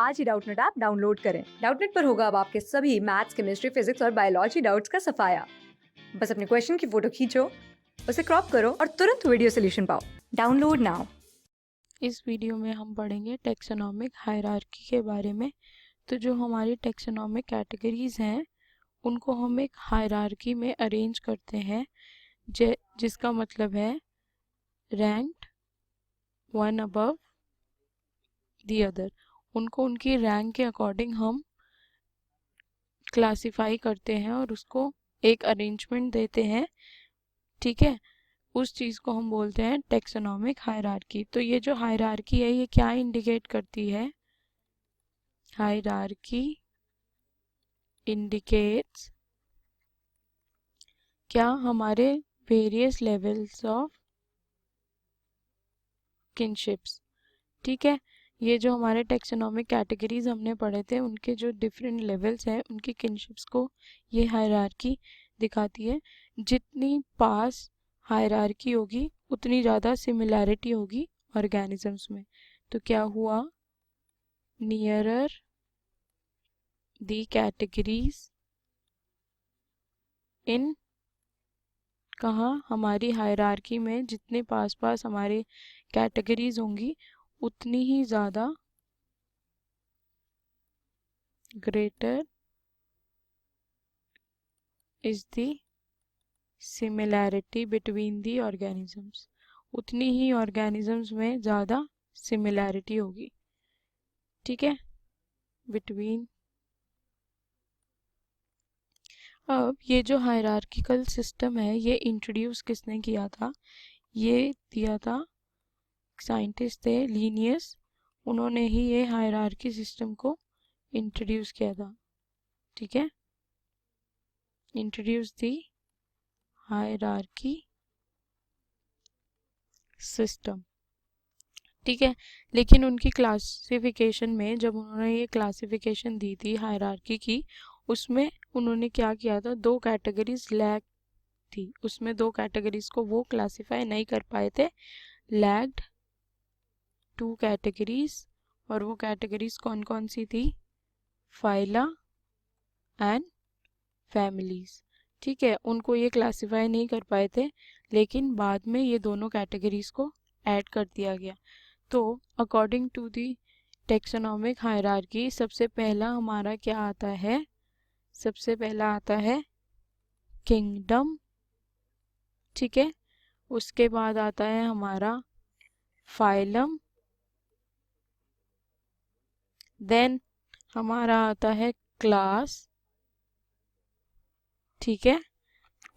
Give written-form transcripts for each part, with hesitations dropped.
आज ही Doubtnut app download करें। Doubtnut पर होगा अब आपके सभी मैथ्स, केमिस्ट्री, फिजिक्स और बायोलॉजी डाउट्स का सफाया। बस अपने क्वेश्चन की फोटो खींचो, उसे क्रॉप करो और तुरंत वीडियो सोल्यूशन पाओ। Download now. इस वीडियो में हम पढ़ेंगे टेक्सोनॉमिक हायरार्की के बारे में। तो जो हमारी टेक्सोनॉमिक कैटेगरीज हैं उनको हम एक हायरार्की में अरेंज करते हैं, जिसका मतलब है ranked one above the other. उनको उनकी रैंक के अकॉर्डिंग हम क्लासिफाई करते हैं और उसको एक अरेंजमेंट देते हैं। ठीक है, उस चीज़ को हम बोलते हैं टेक्सोनॉमिक हायरार्की। तो ये जो हायरार्की है ये क्या इंडिकेट करती है? हायरार्की इंडिकेट्स क्या हमारे वेरियस लेवल्स ऑफ किनशिप्स। ठीक है, ये जो हमारे टेक्सोनॉमिक कैटेगरीज हमने पढ़े थे उनके जो डिफरेंट लेवल्स हैं उनकी किनशिप्स को ये हायरार्की दिखाती है। जितनी पास हायरार्की होगी उतनी ज़्यादा सिमिलैरिटी होगी ऑर्गेनिजम्स में। तो क्या हुआ? नियरर दी कैटेगरीज इन, कहाँ? हमारी हायरार्की में जितने पास पास हमारे कैटेगरीज होंगी उतनी ही ज़्यादा greater is the similarity between the organisms, उतनी ही ऑर्गेनिजम्स में ज़्यादा सिमिलैरिटी होगी। ठीक है, बिटवीन। अब ये जो हायरार्किकल सिस्टम है ये इंट्रोड्यूस किसने किया था? ये दिया था साइंटिस्ट थे लीनियस, उन्होंने ही ये हायरार्की सिस्टम को इंट्रोड्यूस किया था। ठीक है, इंट्रोड्यूस दी हायरार्की सिस्टम। ठीक है, लेकिन उनकी क्लासिफिकेशन में जब उन्होंने ये क्लासिफिकेशन दी थी हायरार्की की, उसमें उन्होंने क्या किया था? दो कैटेगरीज लैग थी, उसमें दो कैटेगरीज को वो क्लासिफाई नहीं कर पाए थे। लैग्ड टू कैटेगरीज, और वो कैटेगरीज कौन कौन सी थी? Phyla and families. ठीक है, उनको ये क्लासिफाई नहीं कर पाए थे, लेकिन बाद में ये दोनों कैटेगरीज को ऐड कर दिया गया। तो according to the taxonomic hierarchy सबसे पहला हमारा क्या आता है? सबसे पहला आता है किंगडम। ठीक है, उसके बाद आता है हमारा फाइलम, देन हमारा आता है क्लास। ठीक है,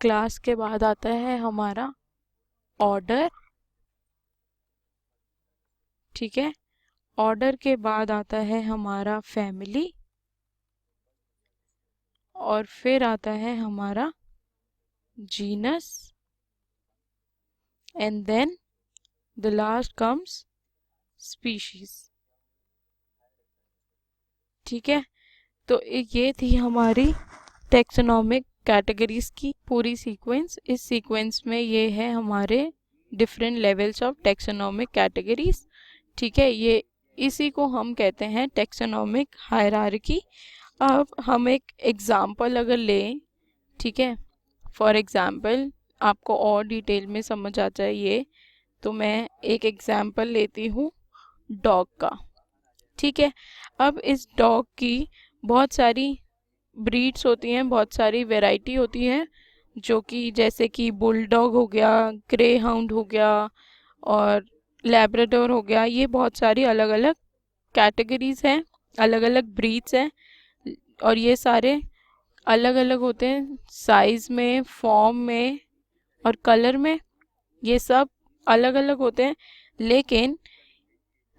क्लास के बाद आता है हमारा ऑर्डर। ठीक है, ऑर्डर के बाद आता है हमारा फैमिली, और फिर आता है हमारा genus, and then the last comes species. ठीक है, तो ये थी हमारी टेक्सोनॉमिक कैटेगरीज की पूरी सीक्वेंस। इस सीक्वेंस में ये है हमारे different levels of taxonomic categories. ठीक है, ये इसी को हम कहते हैं टेक्सोनॉमिक हायरार्की। अब हम एक एग्जाम्पल अगर लें, ठीक है, फॉर एग्जाम्पल आपको और डिटेल में समझ आ जाए ये, तो मैं एक एग्जाम्पल लेती हूँ डॉग का। ठीक है, अब इस डॉग की बहुत सारी ब्रीड्स होती हैं, बहुत सारी वैरायटी होती हैं, जो कि जैसे कि बुलडॉग हो गया, ग्रे हाउंड हो गया और लैब्राडोर हो गया। ये बहुत सारी अलग अलग कैटेगरीज हैं, अलग अलग ब्रीड्स हैं, और ये सारे अलग अलग होते हैं साइज में, फॉर्म में और कलर में। ये सब अलग अलग होते हैं, लेकिन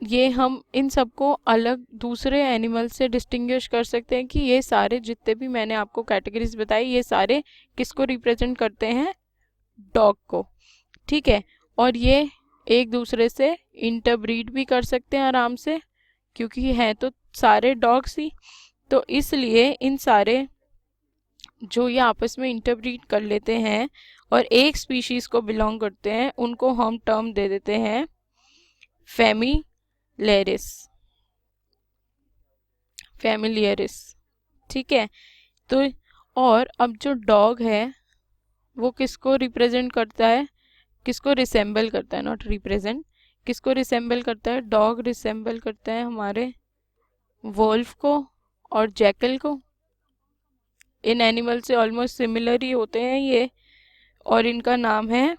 ये हम इन सबको अलग दूसरे एनिमल से डिस्टिंग्विश कर सकते हैं कि ये सारे जितने भी मैंने आपको कैटेगरीज बताई ये सारे किसको रिप्रेजेंट करते हैं? डॉग को। ठीक है, और ये एक दूसरे से इंटरब्रीड भी कर सकते हैं आराम से, क्योंकि हैं तो सारे डॉग्स ही। तो इसलिए इन सारे जो ये आपस में इंटरब्रीड कर लेते हैं और एक स्पीशीज को बिलोंग करते हैं, उनको हम टर्म दे देते हैं फेमी लेरिस। फैमिलियरिस, ठीक है। तो और अब जो डॉग है वो किसको रिप्रेजेंट करता है, किसको रिसेंबल करता है, नॉट रिप्रेजेंट, किसको रिसेंबल करता है, डॉग रिसेंबल करता है हमारे वोल्फ को और जैकल को। इन एनिमल से ऑलमोस्ट सिमिलर ही होते हैं ये, और इनका नाम है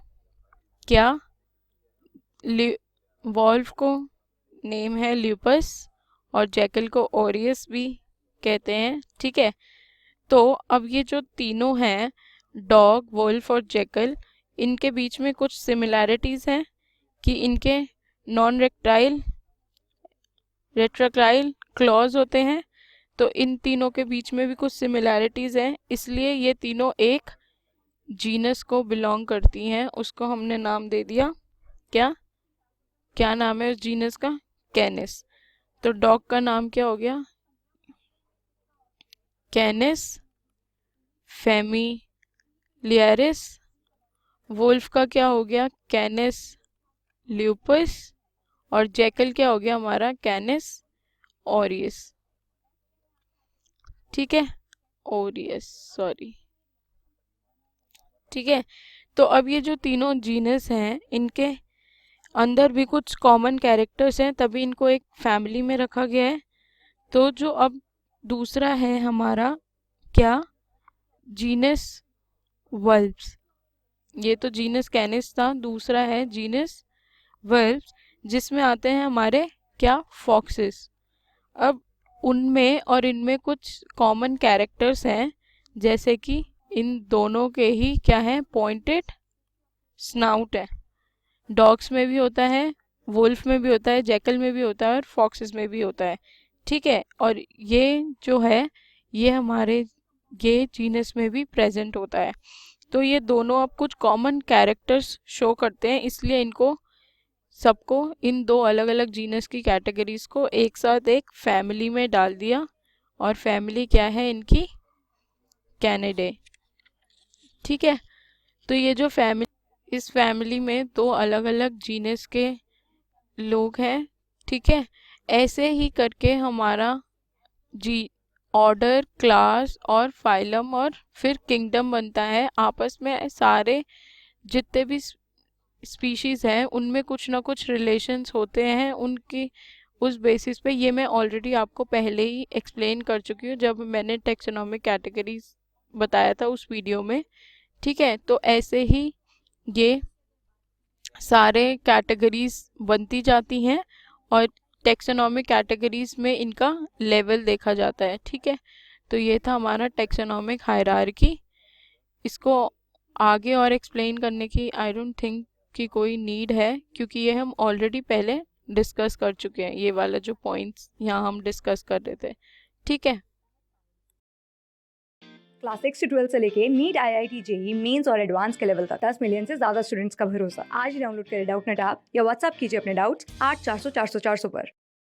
क्या, वॉल्फ को नेम है ल्यूपस और जैकल को ओरियस भी कहते हैं, ठीक है। तो अब ये जो तीनों हैं, डॉग, वोल्फ और जैकल, इनके बीच में कुछ सिमिलैरिटीज़ हैं कि इनके नॉन रेक्टाइल रेट्राक्टाइल क्लॉज होते हैं। तो इन तीनों के बीच में भी कुछ सिमिलैरिटीज़ हैं, इसलिए ये तीनों एक जीनस को बिलोंग करती हैं। उसको हमने नाम दे दिया क्या, क्या नाम है उस जीनस का, कैनिस। तो डॉग का नाम क्या हो गया, कैनिस फैमिलियरिस। वुल्फ का क्या हो गया, कैनिस ल्यूपस। और जैकल क्या हो गया हमारा, कैनिस ओरियस, ठीक है, ओरियस सॉरी, ठीक है। तो अब ये जो तीनों जीनस हैं, इनके अंदर भी कुछ कॉमन कैरेक्टर्स हैं, तभी इनको एक फैमिली में रखा गया है। तो जो अब दूसरा है हमारा क्या, जीनस वल्प्स, ये तो जीनस कैनिस था, दूसरा है जीनस वल्प्स, जिसमें आते हैं हमारे क्या, फॉक्सेस। अब उनमें और इनमें कुछ कॉमन कैरेक्टर्स हैं, जैसे कि इन दोनों के ही क्या है, पॉइंटेड स्नाउट है। डॉग्स में भी होता है, वुल्फ में भी होता है, जैकल में भी होता है और फॉक्सेस में भी होता है, ठीक है। और ये जो है ये हमारे ये जीनस में भी प्रेजेंट होता है। तो ये दोनों अब कुछ कॉमन कैरेक्टर्स शो करते हैं, इसलिए इनको सबको, इन दो अलग अलग जीनस की कैटेगरीज को एक साथ एक फैमिली में डाल दिया। और फैमिली क्या है इनकी, कैनिडे, ठीक है। तो ये जो फैमिली, इस फैमिली में दो अलग अलग जीनस के लोग हैं, ठीक है। ऐसे ही करके हमारा जी ऑर्डर, क्लास और फाइलम और फिर किंगडम बनता है। आपस में सारे जितने भी स्पीशीज़ हैं उनमें कुछ ना कुछ रिलेशंस होते हैं, उनकी उस बेसिस पे। ये मैं ऑलरेडी आपको पहले ही एक्सप्लेन कर चुकी हूँ जब मैंने टेक्सोनॉमिक कैटेगरीज बताया था उस वीडियो में, ठीक है। तो ऐसे ही ये सारे कैटेगरीज बनती जाती हैं और टेक्सोनॉमिक कैटेगरीज में इनका लेवल देखा जाता है, ठीक है। तो ये था हमारा टेक्सोनॉमिक हायरार्की। इसको आगे और एक्सप्लेन करने की आई डोंट थिंक कि कोई नीड है, क्योंकि ये हम ऑलरेडी पहले डिस्कस कर चुके हैं, ये वाला जो पॉइंट्स यहाँ हम डिस्कस कर रहे थे, ठीक है। क्लास 6 से 12 से लेके नीट, IIT, JEE मेंस और एडवांस के लेवल तक 10 मिलियन से ज्यादा स्टूडेंट्स का भरोसा। आज ही डाउनलोड करें डाउटनेट ऐप या व्हाट्सएप कीजिए अपने डाउट्स 8400 400 400 पर।